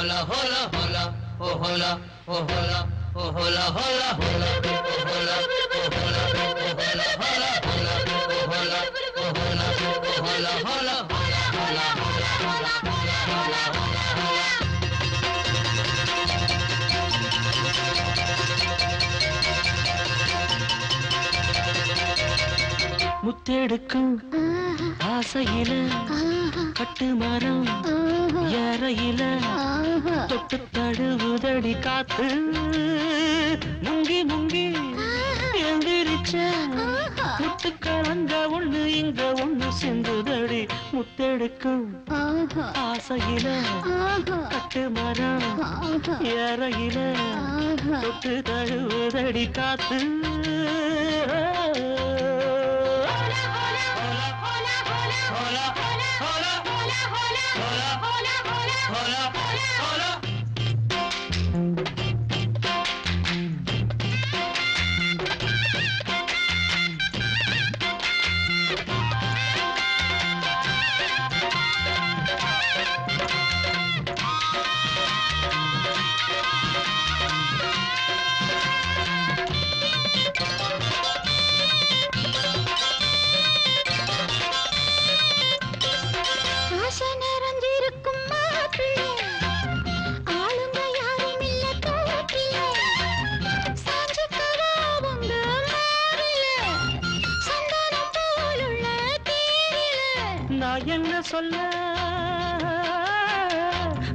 hola hola hola oh hola oh hola oh hola hola hola oh hola oh hola oh hola hola hola oh hola oh hola oh hola hola hola hola hola hola முத்தெடுக்கும் ஆசையில கட்டு மரம் ஏறையில தொட்டு தழுவுதடி காத்து முங்கி முங்கி எந்திரிச்ச முத்துக்கலங்க ஒண்ணு இங்க ஒண்ணு சென்றுதடி முத்தெடுக்கும் ஆசையில கட்டு மரம் ஏறையில தொட்டு தழுவுதடி காத்து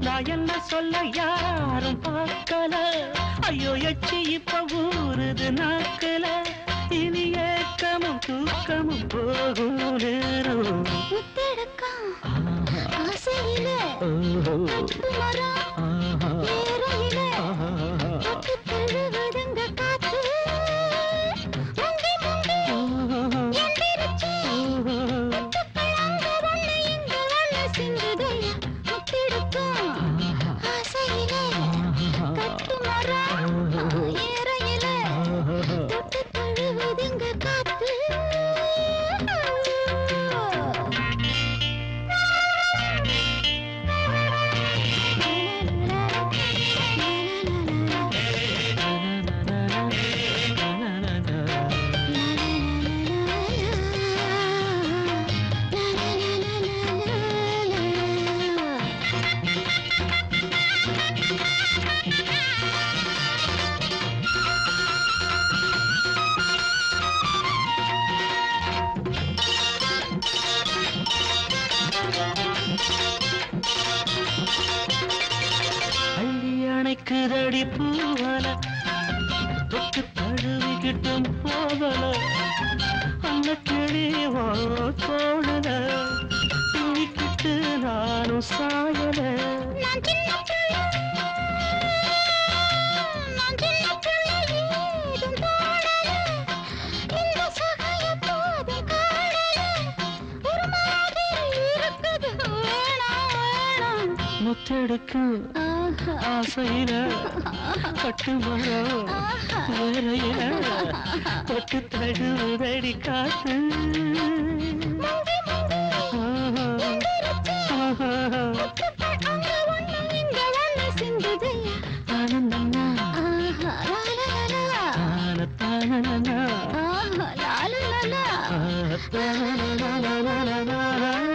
நான் என்ன சொல்ல யாரும் பார்க்கல ஐயோ எச்சி இப்ப ஊறுது நாக்கல இனி ஏக்கமும் தூக்கமும் போகும் நேரம் முத்தெடுக்கும் ஆசையில கட்டு மரம் ஏறையில தொட்டு தழுவுதுங்க காத்து முங்கி முங்கி எந்திரிச்சு அடிக்குதடி பூவல தொட்டு தழுவிக்கிட்டும் போகல அந்த கிளிவோ தோழல துணிக்கிட்டு நானும் சாயல முத்தெடுக்கும் ஆசையில கட்டு மரம் வேறையில தொட்டு தழுவுதடி காத்து ஆனந்தம்னா தான